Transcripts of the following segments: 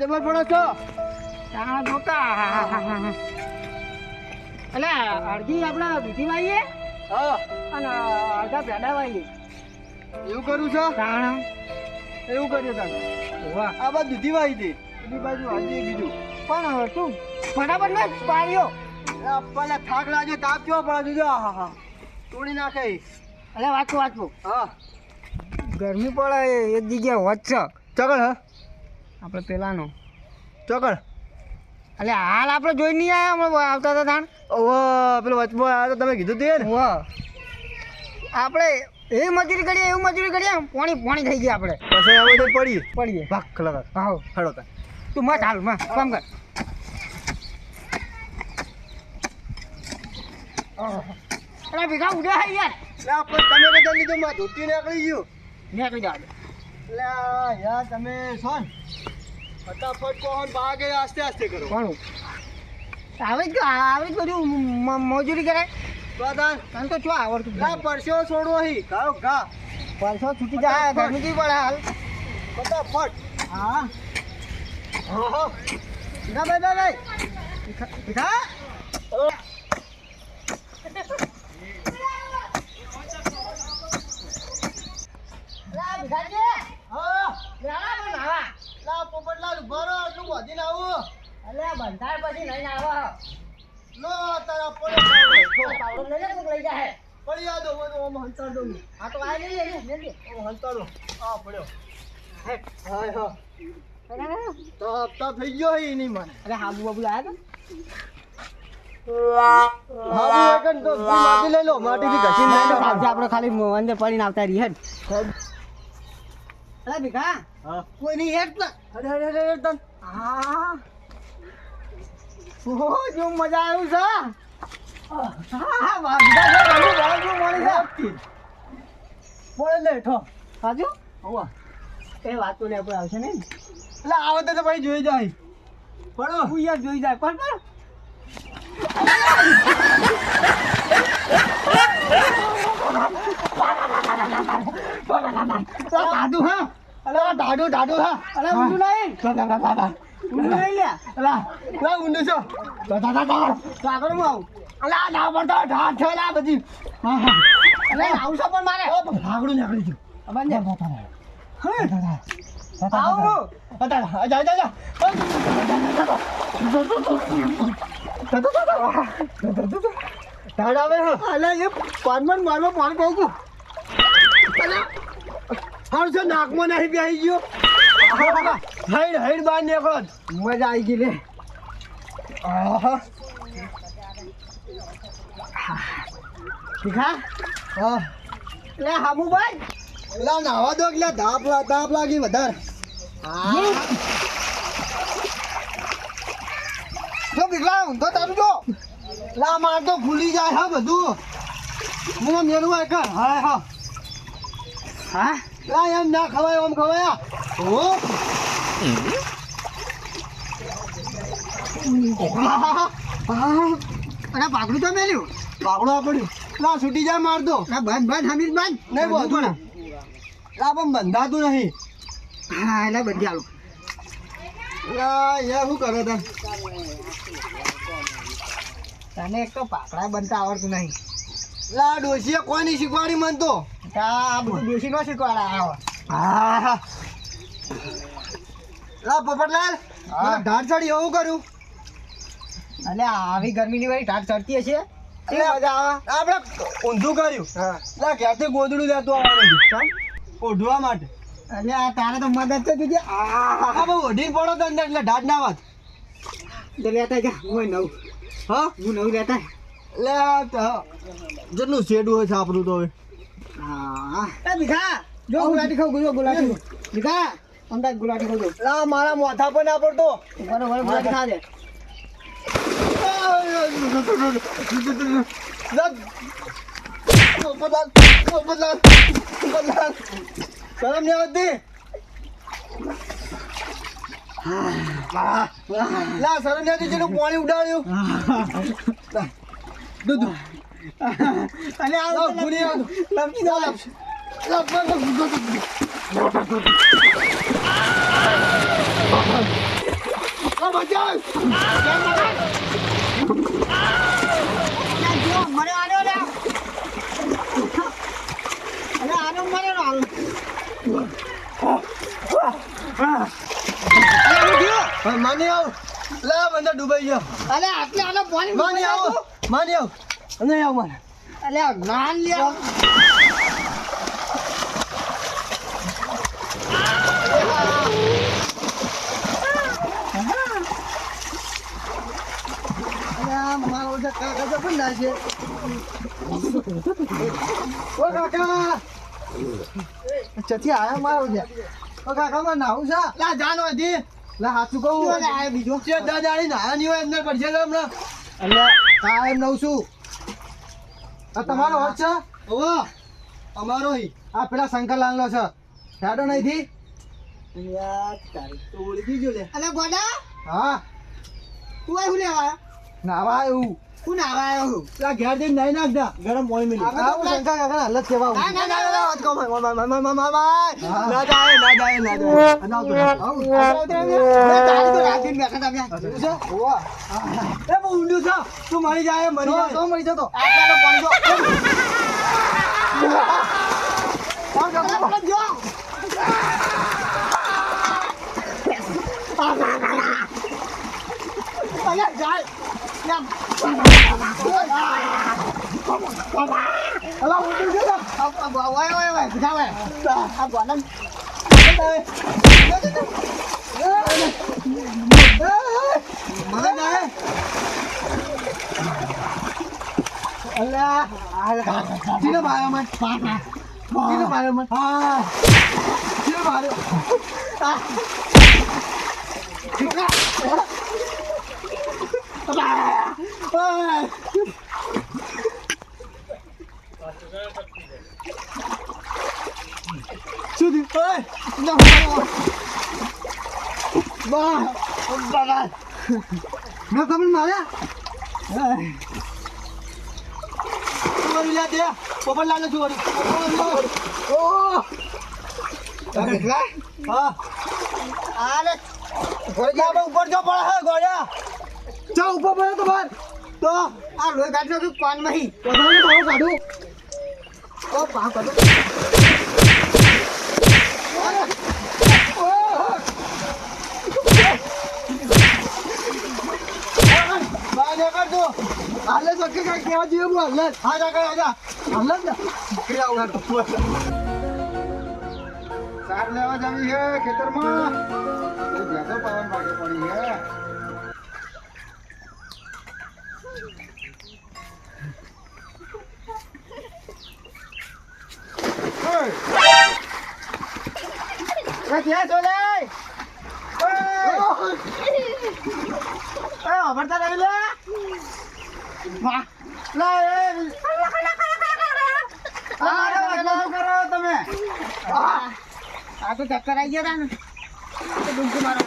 જબર પડો છો તાણા જોતા એટલે અડધી આપણા દૂધી વાઈએ હા અને અડધા ભેડા વાઈએ એવું કરું છો તાણા એવું કર્યું તારે વાહ આ બાજુ દૂધી વાઈ હતી બીજી બાજુ હજી બીજું પણ તું ફટાફટ ને પાડ્યો પેલા થાક લાગ્યો તાપ કેવો પડે જોજો હા હા તોડી નાખે અરે વાંચો હા ગરમી પડે એક જગ્યાએ વધશે ચકડ હા આપણે પેલાનો ચકડ એટલે હાલ આપણે જોઈ નહીં આવ્યા હમણાં આવતા હતા તાણ ઓહો પેલો વચમાં આવ્યો તો તમે કીધું તે ને વાહ આપણે એવી મજૂરી કરીએ પાણી થઈ ગયા આપણે પછી હવે તો પડીએ ભાગ લગા હા હડો તા તું મત હાલ માં કામ કર અરે ભેગા ઉડ્યા હે યાર તમે બધા લીધું માં ધોતી નીકળી ગયું નીકળી જાવ એટલે યાર તમે છો ને ફટાફટ કોણ ભાગે આસ્તે આસ્તે કરો કોણ આવે જ બધું મજૂરી કરે બધાન તને તો શું આવડતું આ પરસ્યો છોડવો હી ગાયો ઘા પરસો છૂટી જાય ગરમી કેવી પડે હાલ ફટાફટ હા હા ભીખા ભાઈ ભીખા હા લા પોપટલાલ ભરો આટલું વધીને આવું બંધાર પછી લઈને આવો લો તારા પડે પાવડો લઈને લઈ જાય પડી આ દો ઓમ હંતાર દો હા તો આ લઈ લે ઓમ હંતાર દો આ પડ્યો હા હા તો હપ્તા થઈ ગયો હી નહીં મને અરે હાબુ બાબુ લાયા હા હું એકન તો માટી લઈ લો માટીથી ઘસીને લઈ લો આજે આપણે ખાલી અંદર પડીને આવતા રહી હેડ અરે ભીખા હા કોઈ નહીં હેડ અરે અરે અરે તન હા ઓહો જો મજા આવ્યું છે હા વાગા છે ઘણું બળદું મળી છે પડે લે ઠો સાચું હોવા એ વાત તો ને આપણે આવશે ને એટલે આવે તો ભાઈ જોઈ જાય પડો તું યાર જોઈ જાય પણ દાદુ હા અલે દાદુ હા અરે ઊંધું નહીં ઊંધું નહીં લે અલા લા ઊંડું છો દાદા તો આગળ હું આવું અલા ના પડતો ઢાટ છે લા બધી હા હા અરે આવું છો પણ મારે ભાગડું નીકળી ગયું બંને આવું જા જા જા દાદા આવે હા અલા એ પાનમાં મારવા પાણી કહું છું અલા હાલ છે નાકમાં નહીં બેસી ગયો હાઈડ બહાર નીકળો મજા આવી ગઈ લે આહા ભીખા હા લે હાબુભાઈ એલા નાવા દો એટલે તાપ લાગી વધારે જો બીગલા ઊંધો તારું જો લા માર તો ભૂલી જાય હા બધું હું મેળવું એક હા હા હા લા એમ ના ખવાય ઓમ ખવાય હો અરે પાકડું તો મેલ્યું બાગડો પડ્યું લા છૂટી જાય માર દો બંધ હમીર બંધ નહીં બોધું લા પણ બંધાતું નહીં હા એટલે બધી આલું લા યાર શું કરે તા તને એક તો પાકડા બનતા આવડતું નહીં લા ડોશીએ કોઈ નહીં શીખવાડી મન તો આ બધું દેશી નો શીખવાડા આવે હા લા પોપટલાલ મને ઢાળ ચડી એવું કર્યું એટલે આવી ગરમીની વાળી ઢાટ ચડતી હશે એટલે મજા આવે આપણે ઊંધું કર્યું હા લા ક્યાંથી ગોદડું લેતું આવવાનું ચાલ ઓઢવા માટે એટલે આ તારે તો મદદ તો દીધી હા બહુ ઓઢીને પડો તો અંદર એટલે ઢાળ ના વાત તો લેતા જા હું નવું હા હું નવું લેતા એટલે જેટલું શેડું હોય છે આપણું તો હવે હા એ ભીખા જો ગુલાટી ખાવ ગુલાટી ભીખા અમદાવાદ ગુલાટી ખાવ લા મારા માથા પર ના પડતો બરોબર ગુલાટી ખા દે શરમ નહીં આવતી લા શરમ નહીં આવતી જેનું પાણી ઉડાડ્યું દૂધ અને આ ભૂલી લપકી દો માની આવ લા બંદા ડૂબાઈ ગયો અલે આટલે આનો પાણી માની આવ નહીં આવ મારે અલે જ્ઞાન લે મારો જે કાકા તો પણ ના છે ઓ કાકા ચથી આયા મારો છે ઓ કાકા માં નાવું છે લા જાનો હતી લા હાચું કહું લે આ બીજો જે દાદાની નાયા ની હોય અંદર પડશે તો હમણાં અલે કાયમ નવ છું આ તમારો હોત છે ઓવો અમારો હી આ પેલા શંકરલાલ નો છે હેડો નહીં થી યાર તારી તો ઓળખી ગયો લે અલે ગોડા હા તું આવું લેવા નાવા આવ્યું તું નાવા આવ્યો લા ઘેર જઈને નાઈ નાખ દા ગરમ પાણી મિલી આવું શંકર કાકા હાલત કેવા ના ના ના ના વાત કહો ના જાય તારી તો રાખીને બેઠા હતા ઓવા એ બહુ ઊંડું છે તું મરી જાય મરી જાય તો મરી જતો આટલાનો પાણી જો મેં તમને માર્યા પોપટલાલ છું ઉપર જો પડે હે ગોળ્યા ચા ઉપર પડે તો બાર તો આ લોહી કાઢો તું પાન માં બહુ કાઢું ઓ પા કાઢો બાને કર દો હાલે તો કે કઈ કેવા જોઈએ બુ હાલે આજા કર આજા હાલે ને ક્રિયા ઉગાડ સાર લેવા જવી છે ખેતરમાં જ્યાદો પાવન માટે પડી છે ક્યાં ચોલે ભરતા રહી લે તમે આ તો ચક્કર આવી ગયા ને ડુંકી મારો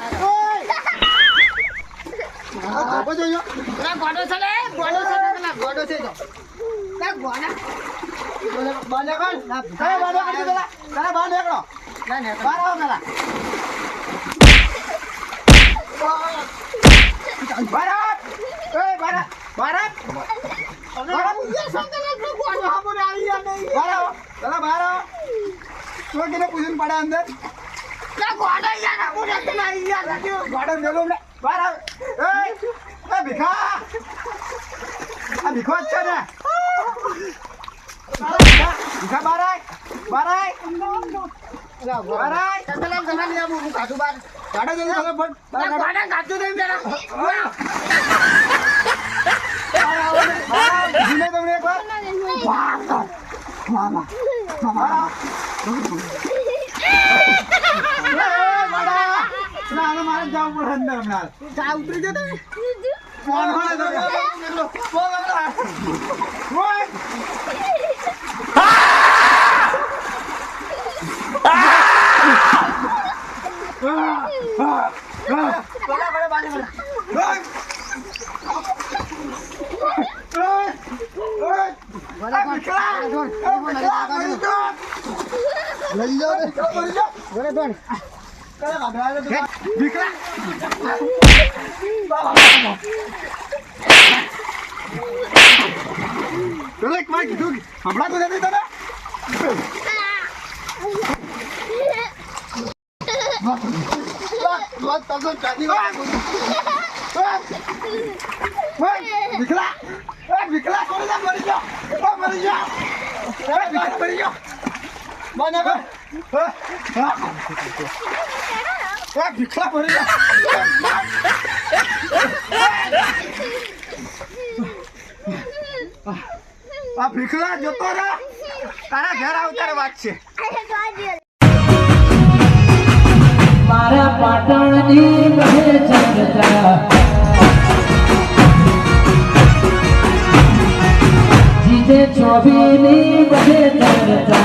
ગોડો છે લે ગોડો છે પેલા ગોડો છે તો ગોડા બાને કર બાને કર દે તારા બાને નીકળો ના ને બાર આવો પેલા ભારત એ ભારત ભારત પૂછીને પડે અંદર ભીખા આ ભીખો જ છે ને ભીખા બારાય બારાય બારાય કાઢું બાર ગાડો જઈને ખબર પડ કાઢું દઈ પેલા તમને એક વાર મારે જવું પડે અંદર હમણાં ચા ઉતરી જતો ને ફોન હમણાં તો નથી તમે રોજ તકો ચાલી વિકલા કોણ મરી ગયો મરી ગયો મરી ગયો મને ભીખલા મરી ગયો આ ભીખલા જતો રે તારા ઘર આવતારે વાત છે મારા પાટણની બહે ચંદ્રા જીજે છોભીની બહે ચંદ્રા